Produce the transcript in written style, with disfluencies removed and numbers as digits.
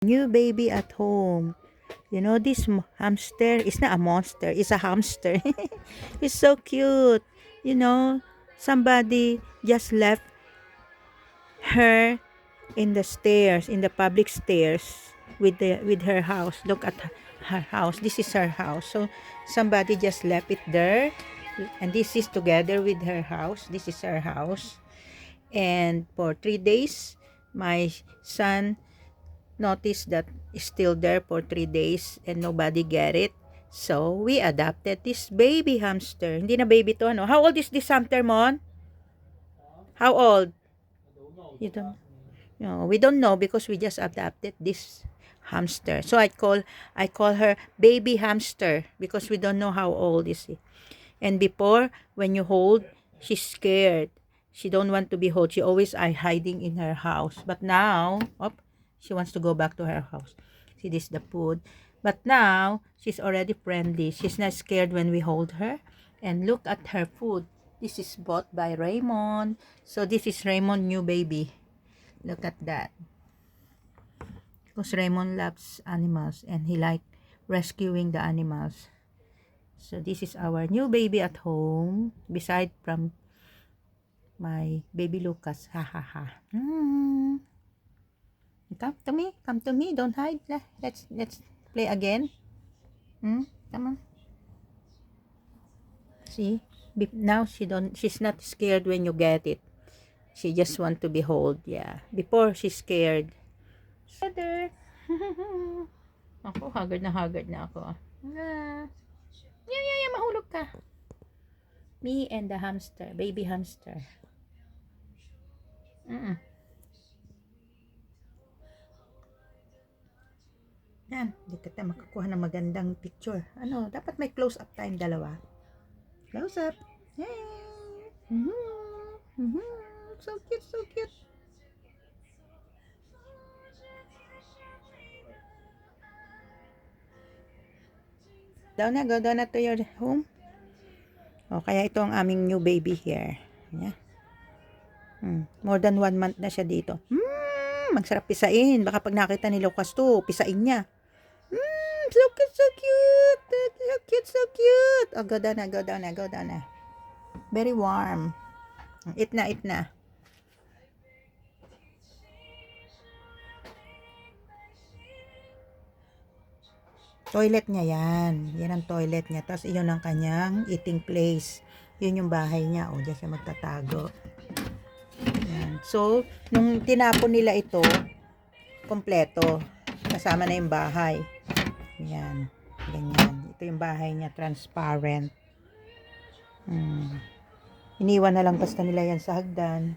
New baby at home. You know, this hamster is not a monster, it's a hamster. It's so cute. You know, somebody just left her in the stairs, in the public stairs with her house. Look at her house. This is her house. So somebody just left it there, and this is together with her house. This is her house. And for 3 days, my son noticed that it's still there for 3 days and nobody get it. So we adopted this baby hamster. Hindi na baby to, ano? How old is this hamster, Mon? How old? You don't. No, we don't know because we just adopted this hamster. So I call her baby hamster because we don't know how old is he. And before, when you hold, she's scared. She don't want to be hold. She always hiding in her house. But now, she wants to go back to her house. See, this is the food. But now, she's already friendly. She's not scared when we hold her. And look at her food. This is bought by Raymond. So this is Raymond new baby. Look at that. Because Raymond loves animals and he like rescuing the animals. So this is our new baby at home. Beside from my baby Lucas. Ha ha ha. Come to me. Don't hide. Let's play again. Come on. See? Now she's not scared when you get it. She just want to be held. Yeah. Before she's scared. Mother. Ako, haggard na ako. Yeah, mahulog ka. Me and the hamster, baby hamster. Yan, di kita makakuha ng magandang picture. Ano, dapat may close-up time dalawa. Close-up. Hey. So cute, so cute. Go down na to your home. O, kaya ito ang aming new baby here. Yeah. More than 1 month na siya dito. Magsarap pisain. Baka pag nakita ni Lucas to, pisain niya. So cute, so cute. So cute, so cute. Oh, go down na. Very warm. Eat na. Toilet niya yan. Yan ang toilet niya. Tapos iyon ang kanyang eating place. Yun yung bahay niya. O, diyan siya magtatago. Yan. So, nung tinapon nila ito, kompleto. Kasama na yung bahay. Yan. Ganyan. Ito yung bahay niya. Transparent. Iniwan na lang basta nila yan sa hagdan.